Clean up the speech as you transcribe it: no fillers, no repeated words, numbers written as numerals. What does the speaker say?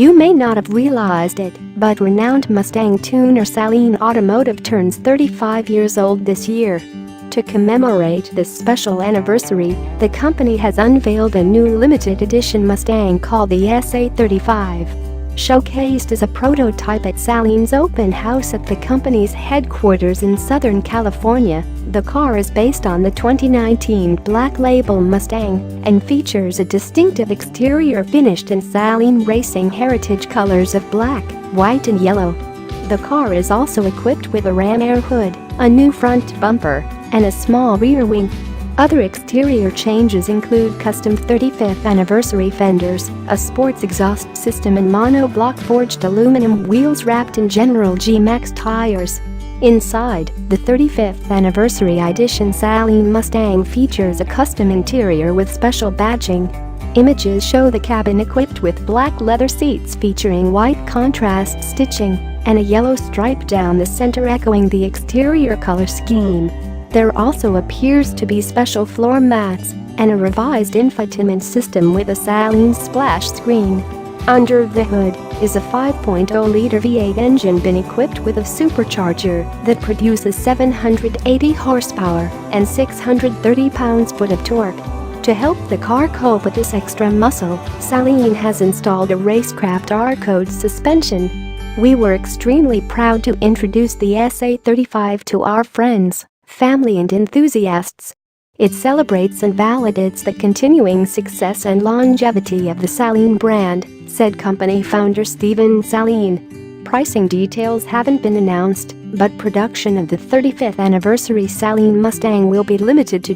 You may not have realized it, but renowned Mustang tuner Saleen Automotive turns 35 years old this year. To commemorate this special anniversary, the company has unveiled a new limited edition Mustang called the SA35. Showcased as a prototype at Saleen's open house at the company's headquarters in Southern California, the car is based on the 2019 Black Label Mustang and features a distinctive exterior finished in Saleen Racing Heritage colors of black, white and yellow. The car is also equipped with a ram air hood, a new front bumper, and a small rear wing. Other exterior changes include custom 35th anniversary fenders, a sports exhaust system and monoblock forged aluminum wheels wrapped in General G Max tires. Inside, the 35th anniversary edition Saleen Mustang features a custom interior with special badging. Images show the cabin equipped with black leather seats featuring white contrast stitching and a yellow stripe down the center echoing the exterior color scheme. There also appears to be special floor mats and a revised infotainment system with a Saleen splash screen. Under the hood is a 5.0-liter V8 engine been equipped with a supercharger that produces 780 horsepower and 630 pounds-foot of torque. To help the car cope with this extra muscle, Saleen has installed a Racecraft R-Code suspension. We were extremely proud to introduce the SA35 to our friends, family and enthusiasts. It celebrates and validates the continuing success and longevity of the Saleen brand, said company founder Stephen Saleen. Pricing details haven't been announced, but production of the 35th anniversary Saleen Mustang will be limited to